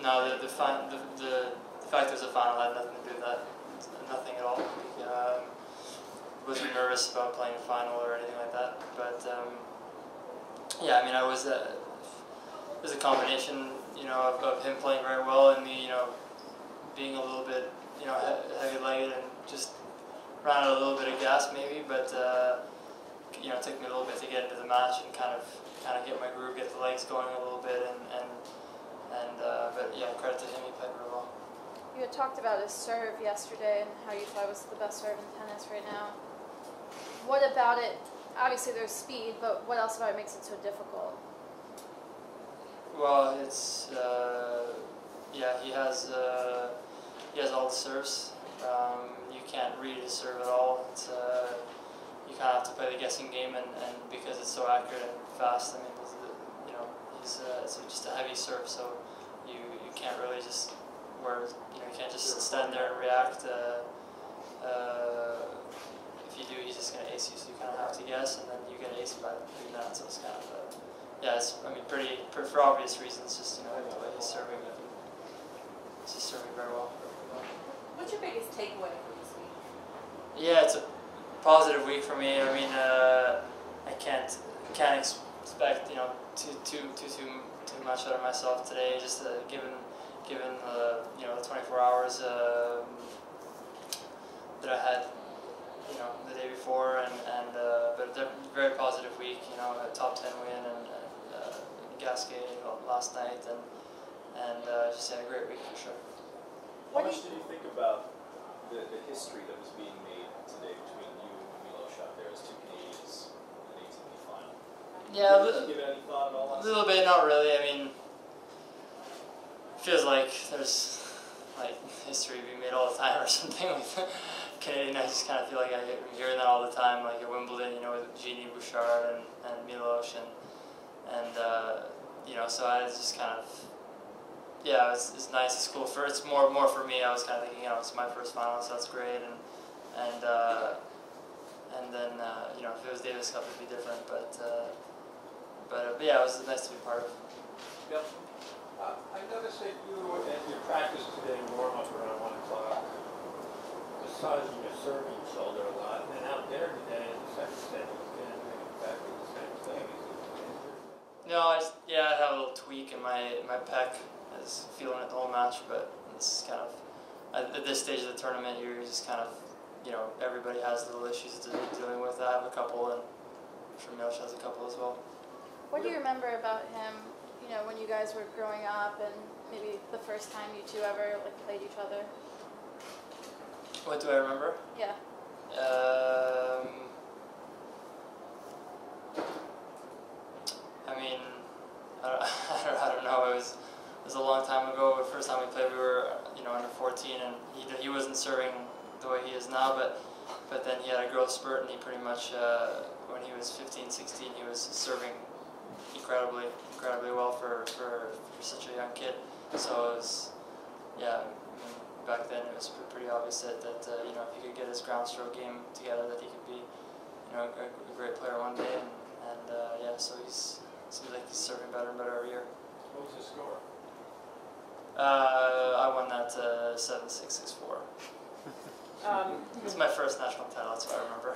No, the fact there's a final had nothing to do with that. Nothing at all. Wasn't nervous about playing a final or anything like that. But yeah, I mean, it was a combination, you know, of him playing very well and me, you know, being a little bit, you know, heavy-legged and just ran out a little bit of gas maybe. But you know, it took me a little bit to get into the match and kind of get my groove, get the legs going a little bit, but yeah, credit to him, he played really well. You had talked about his serve yesterday and how you thought it was the best serve in tennis right now. What about it? Obviously there's speed, but what else about it makes it so difficult? Well, it's yeah, he has all the serves. You can't read his serve at all. It's you kind of have to play the guessing game, and because it's so accurate and fast, I mean, you know, it's just a heavy serve, so you can't really just you can't just stand there and react. If you do, he's just going to ace you, so you kind of have to guess, and then you get aced by doing that. So it's kind of yeah, it's, I mean, for obvious reasons, just, you know, the way he's serving, he's just serving very well. What's your biggest takeaway from this week? Yeah, it's a positive week for me. I mean, I can't expect, you know, too much out of myself today. Just given you know, the 24 hours that I had, you know, the day before, but a very positive week. You know, a top 10 win and Gasquet last night, and just had a great week for sure. How much did you think about the history that was being made today between you and Milos out there as two Canadians in an ATP final? Yeah, did you give it any thought at all? A little bit, not really. I mean, feels like there's like history being made all the time or something with Canadian. I just kind of feel like I'm hearing that all the time, like at Wimbledon, you know, with Genie Bouchard and Milos and you know, so I was just kind of, yeah, it's nice, it's cool. It's more for me. I was kind of thinking, you know, it's my first final, so that's great, and then you know, if it was Davis Cup, it'd be different, but yeah, it was nice to be part of. Yep. I noticed that you at your practice today warm up around 1 o'clock, massaging your serving shoulder a lot, and then out there today in the second set, you did exactly the same thing. No, yeah, I have a little tweak in my pec. I was feeling it the whole match, but it's kind of, at this stage of the tournament, you're just kind of, you know, everybody has little issues to dealing with. I have a couple, and I'm sure Milos has a couple as well. What do you remember about him, you know, when you guys were growing up, and maybe the first time you two ever like played each other? What do I remember? Yeah. I mean, I don't know. It was a long time ago. The first time we played, we were, you know, under 14, and he wasn't serving the way he is now. But then he had a growth spurt, and he pretty much when he was 15, 16, he was serving incredibly well for such a young kid. So it was, yeah. I mean, back then it was pretty obvious that you know, if he could get his ground stroke game together, that he could be, you know, a great player one day. And yeah, so seems like he's serving better and better every year. What was his score? I won that 7-6, 6-4. It's my first national title, that's what I remember.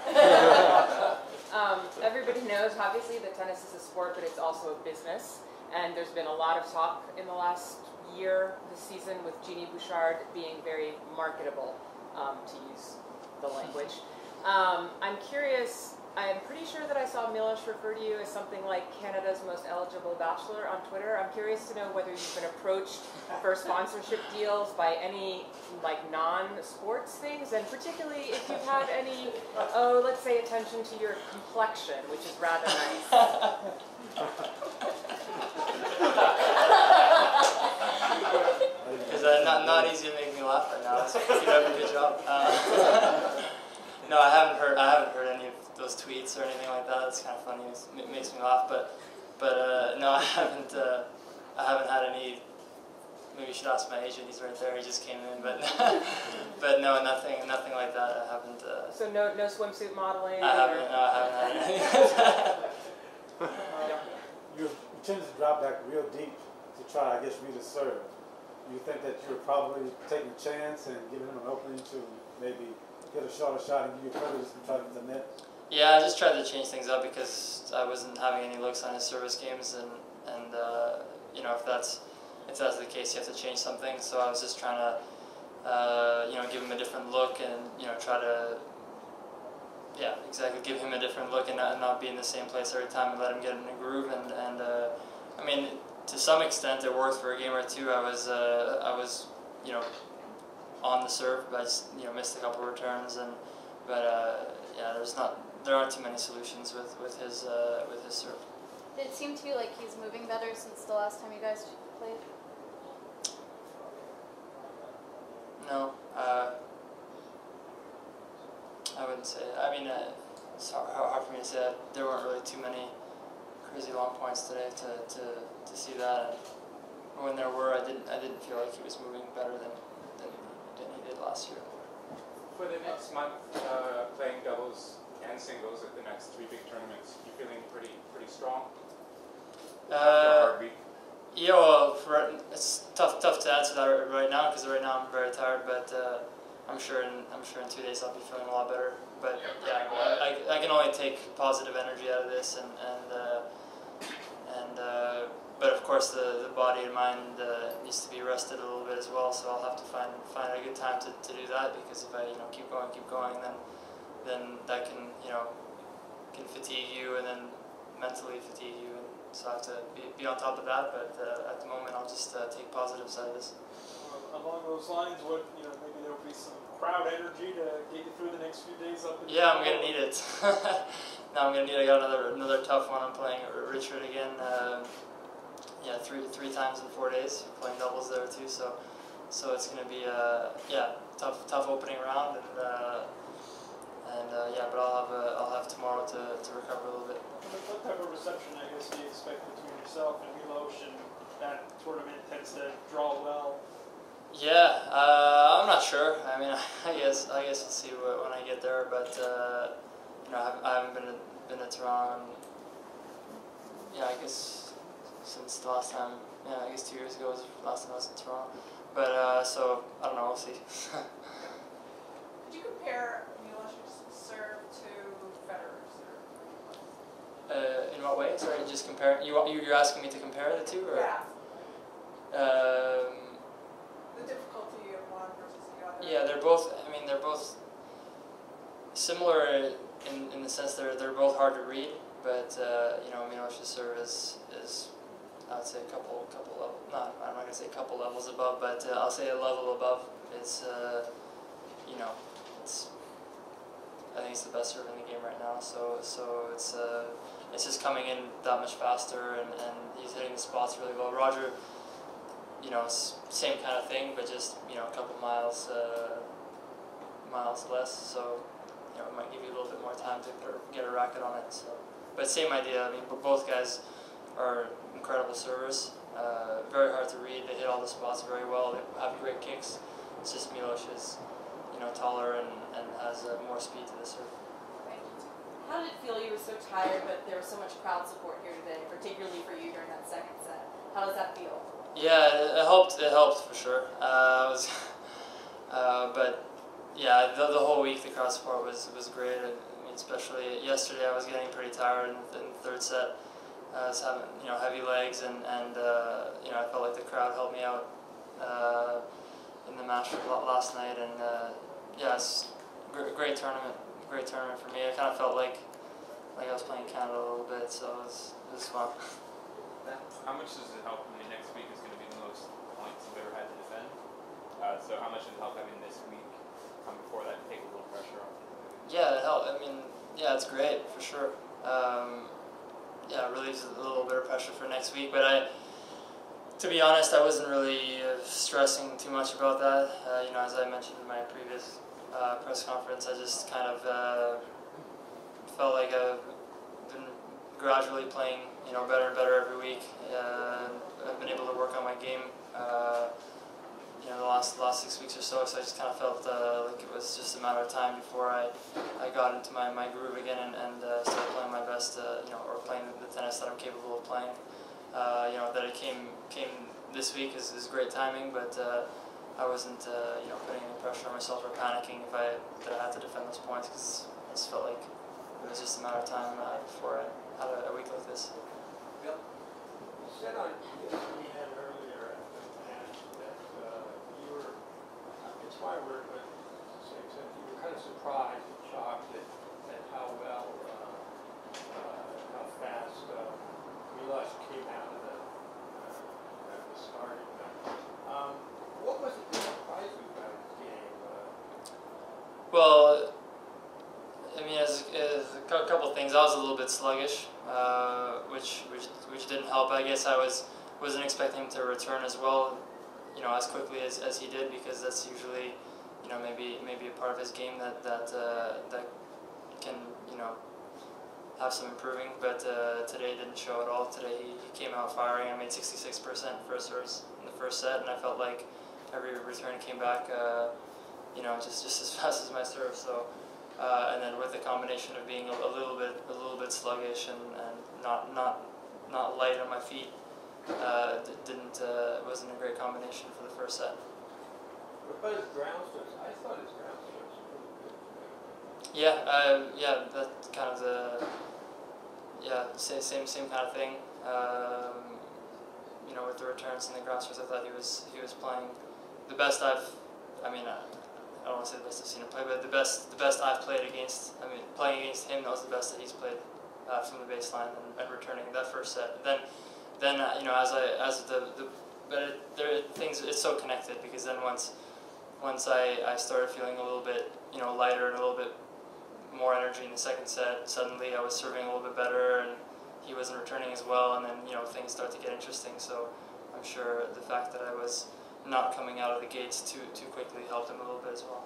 Everybody knows, obviously, that tennis is a sport, but it's also a business. And there's been a lot of talk in the last year, this season, with Genie Bouchard being very marketable, to use the language. I'm curious, I'm pretty sure that I saw Milos refer to you as something like Canada's most eligible bachelor on Twitter. I'm curious to know whether you've been approached for sponsorship deals by any like non-sports things, and particularly if you've had any, let's say, attention to your complexion, which is rather nice. Is that not easy to make me laugh right now? You're doing a good job. No, I haven't heard any of those tweets or anything like that. It's kind of funny. It makes me laugh, but no, I haven't had any. Maybe you should ask my agent. He's right there. He just came in, but but no, nothing like that. I haven't. So no swimsuit modeling. I haven't had anything. You tend to drop back real deep to try, I guess, read a serve. you think that you're probably taking a chance and giving him an opening to maybe get a shorter shot and give you privilege to try to the net? Yeah, I just tried to change things up because I wasn't having any looks on his service games, and you know, if that's the case, you have to change something. So I was just trying to you know, give him a different look, and you know, try to give him a different look, and not be in the same place every time, and let him get in a groove. And I mean, to some extent, it worked for a game or two. I was you know, on the serve, but I just, you know, missed a couple of returns, but yeah, there aren't too many solutions with his serve. Did it seem to you like he's moving better since the last time you guys played? No, I wouldn't say. I mean, it's hard for me to say that. There weren't really too many crazy long points today to see that. And when there were, I didn't feel like he was moving better than he did last year. For the next month, playing doubles and singles at the next 3 big tournaments, you feeling pretty strong? After a hard week? Yeah, well, it's tough to answer that right now, because right now I'm very tired. But I'm sure in 2 days I'll be feeling a lot better. But yeah, I can only take positive energy out of this, but of course the body and mind needs to be rested a little bit as well. So I'll have to find a good time to do that, because if I keep going, then that can can fatigue you, and then mentally fatigue you. So I have to be on top of that, but at the moment I'll just take positives out of this. Along those lines, maybe there'll be some crowd energy to get you through the next few days up in Yeah, I'm gonna need it. Now I'm gonna need. I got another tough one. I'm playing Richard again. Yeah, three times in 4 days. Playing doubles there too. So it's gonna be tough opening round, and but I'll have tomorrow to recover a little bit. What type of reception, I guess, do you expect between yourself and Milos, and that tournament tends to draw well? Yeah, I'm not sure. I mean, I guess we'll see when I get there. But I haven't been to Toronto. I guess since the last time. Yeah, I guess 2 years ago was the last time I was in Toronto. But so I don't know. We'll see. Could you compare Milos's serve to Federer's serve? In what way? Sorry, just compare. You're asking me to compare the two, or? Yeah. The difficulty of one versus the other. Yeah, they're both. I mean, they're both similar in the sense they're both hard to read. But Milos's serve is I would say a couple level. I'm not gonna say a couple levels above, but I'll say a level above. It's it's. I think it's the best serve in the game right now. So it's just coming in that much faster, and he's hitting the spots really well. Roger, same kind of thing, but just a couple miles less. So it might give you a little bit more time to get a racket on it. So, but same idea. I mean, both guys are incredible servers. Very hard to read. They hit all the spots very well. They have great kicks. It's just Milos is taller and has more speed to the serve. How did it feel? You were so tired, but there was so much crowd support here today, particularly for you during that second set. How does that feel? Yeah, it helped. It helped for sure. But yeah, the whole week the crowd support was great. I mean, especially yesterday, I was getting pretty tired in the third set. I was having heavy legs, and I felt like the crowd helped me out in the match last night. And it's a great tournament. Great tournament for me. I kind of felt like I was playing Canada a little bit, so it was fun. How much does it help? I mean, next week is going to be the most points you've ever had to defend. So how much does it help having this week come before that to take a little pressure off? Yeah, it helped. I mean, yeah, it's great for sure. It relieves a little bit of pressure for next week, but to be honest, I wasn't really stressing too much about that. As I mentioned in my previous press conference, I just kind of felt like I've been gradually playing, better and better every week. I've been able to work on my game, the last 6 weeks or so. So I just kind of felt like it was just a matter of time before I got into my groove again and started playing my best, or playing the tennis that I'm capable of playing. That it came this week is great timing, but I wasn't putting any pressure on myself or panicking if I had to defend those points, because I just felt like it was just a matter of time before I had a week like this. Bill, you said on ESPN earlier after the match that you were, it's my word, but you were kind of surprised and shocked at how well, how fast Milos came out of the starting. What was it that surprised you about his game? Well, I mean, as a couple things, I was a little bit sluggish, which didn't help. I guess I wasn't expecting him to return as well, as quickly as he did, because that's usually, maybe a part of his game that can, have some improving. But today didn't show at all. Today he came out firing. I made 66% first serves in the first set, and I felt like every return came back, just as fast as my serve. So. And then with the combination of being a little bit sluggish and not light on my feet, wasn't a great combination for the first set. What about his ground strokes? I thought his ground strokes were really good. Yeah, that's kind of same kind of thing. With the returns and the ground strokes, I thought he was playing the best I don't want to say the best I've seen him play, but the best I've played against. Playing against him, that was the best that he's played from the baseline and returning that first set. Then it's so connected, because then once I started feeling a little bit lighter and a little bit more energy in the second set, suddenly I was serving a little bit better and he wasn't returning as well, and then things start to get interesting. So I'm sure the fact that I was not coming out of the gates too quickly helped him a little bit as well.